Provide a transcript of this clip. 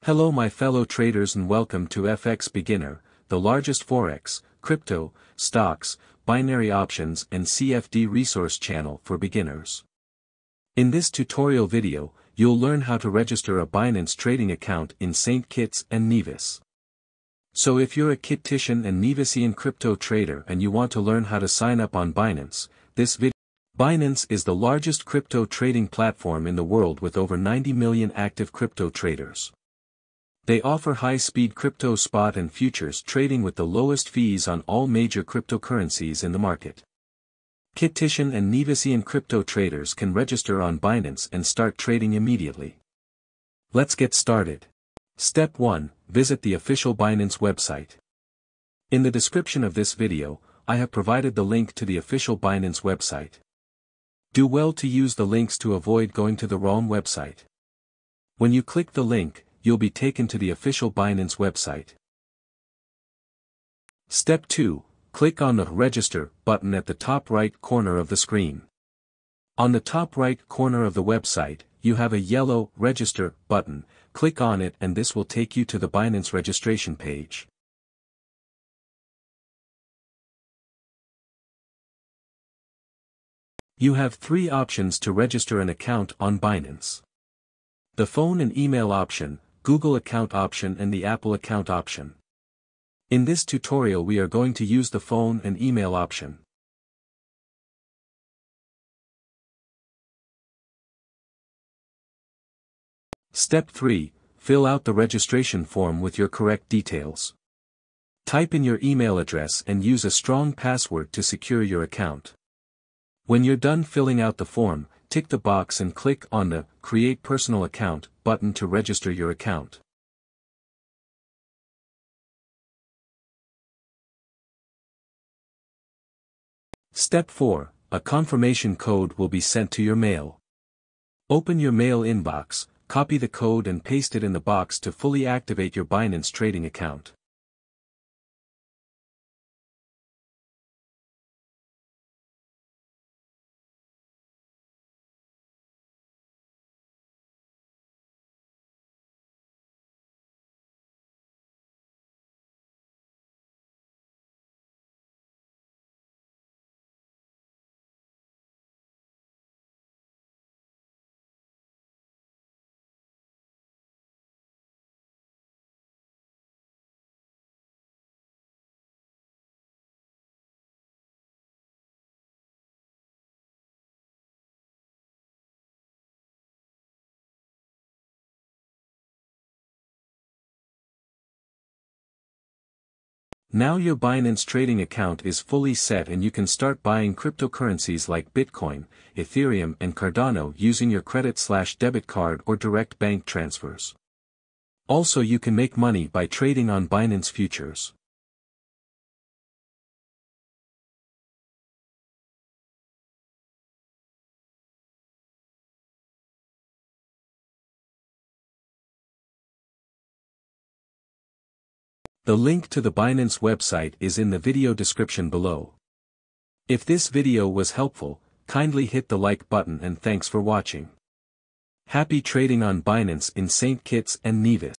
Hello my fellow traders and welcome to FX Beginner, the largest forex, crypto, stocks, binary options and CFD resource channel for beginners. In this tutorial video, you'll learn how to register a Binance trading account in Saint Kitts and Nevis. So if you're a Kittitian and Nevisian crypto trader and you want to learn how to sign up on Binance, Binance is the largest crypto trading platform in the world with over 90 million active crypto traders. They offer high-speed crypto spot and futures trading with the lowest fees on all major cryptocurrencies in the market. Kittitian and Nevisian crypto traders can register on Binance and start trading immediately. Let's get started. Step 1. Visit the official Binance website. In the description of this video, I have provided the link to the official Binance website. Do well to use the links to avoid going to the wrong website. When you click the link, you'll be taken to the official Binance website. Step 2. Click on the Register button at the top right corner of the screen. On the top right corner of the website, you have a yellow Register button. Click on it and this will take you to the Binance registration page. You have three options to register an account on Binance: the phone and email option, Google account option and the Apple account option. In this tutorial we are going to use the phone and email option. Step 3. Fill out the registration form with your correct details. Type in your email address and use a strong password to secure your account. When you're done filling out the form, tick the box and click on the Create Personal Account button to register your account. Step 4. A confirmation code will be sent to your mail. Open your mail inbox, copy the code and paste it in the box to fully activate your Binance trading account. Now your Binance trading account is fully set and you can start buying cryptocurrencies like Bitcoin, Ethereum and Cardano using your credit/debit card or direct bank transfers. Also you can make money by trading on Binance futures. The link to the Binance website is in the video description below. If this video was helpful, kindly hit the like button and thanks for watching. Happy trading on Binance in Saint Kitts and Nevis.